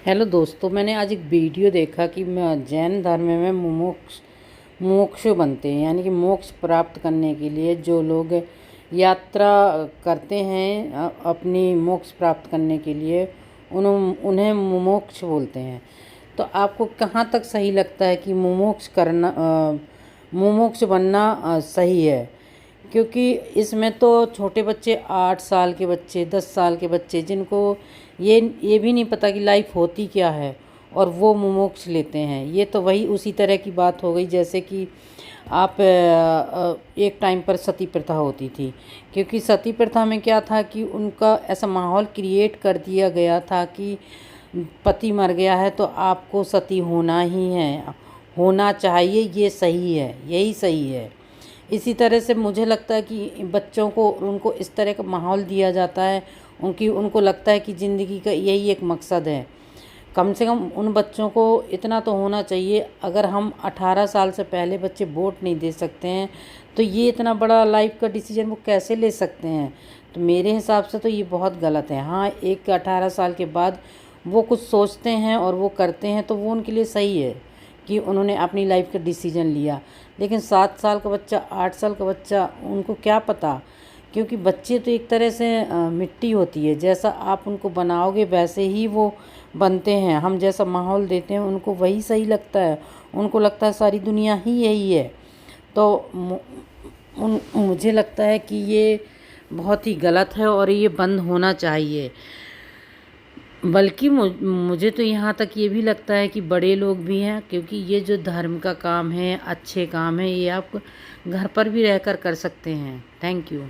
Hello दोस्तों, मैंने आज एक वीडियो देखा कि जैन धर्म में मोक्ष बनते हैं, यानी कि मोक्ष प्राप्त करने के लिए जो लोग यात्रा करते हैं अपनी मोक्ष प्राप्त करने के लिए उन्हें मुमुक्ष बोलते हैं। तो आपको कहाँ तक सही लगता है कि मुमुक्ष बनना सही है? क्योंकि इसमें तो छोटे बच्चे, 8 साल के बच्चे, 10 साल के बच्चे, जिनको ये भी नहीं पता कि लाइफ होती क्या है, और वो मोक्ष लेते हैं। ये तो वही उसी तरह की बात हो गई जैसे कि आप एक टाइम पर सती प्रथा होती थी। क्योंकि सती प्रथा में क्या था कि उनका ऐसा माहौल क्रिएट कर दिया गया था कि पति मर गया है तो आपको सती होना ही है, होना चाहिए, ये सही है, यही सही है। इसी तरह से मुझे लगता है कि बच्चों को उनको इस तरह का माहौल दिया जाता है, उनको लगता है कि ज़िंदगी का यही एक मकसद है। कम से कम उन बच्चों को इतना तो होना चाहिए, अगर हम 18 साल से पहले बच्चे वोट नहीं दे सकते हैं तो ये इतना बड़ा लाइफ का डिसीजन वो कैसे ले सकते हैं? तो मेरे हिसाब से तो ये बहुत गलत है। हाँ, एक 18 साल के बाद वो कुछ सोचते हैं और वो करते हैं तो वो उनके लिए सही है कि उन्होंने अपनी लाइफ का डिसीजन लिया। लेकिन 7 साल का बच्चा, 8 साल का बच्चा, उनको क्या पता? क्योंकि बच्चे तो एक तरह से मिट्टी होती है, जैसा आप उनको बनाओगे वैसे ही वो बनते हैं। हम जैसा माहौल देते हैं उनको वही सही लगता है, उनको लगता है सारी दुनिया ही यही है। तो मुझे लगता है कि ये बहुत ही गलत है और ये बंद होना चाहिए। बल्कि मुझे तो यहाँ तक ये भी लगता है कि बड़े लोग भी हैं, क्योंकि ये जो धर्म का काम है, अच्छे काम है, ये आप घर पर भी रहकर कर सकते हैं। Thank you.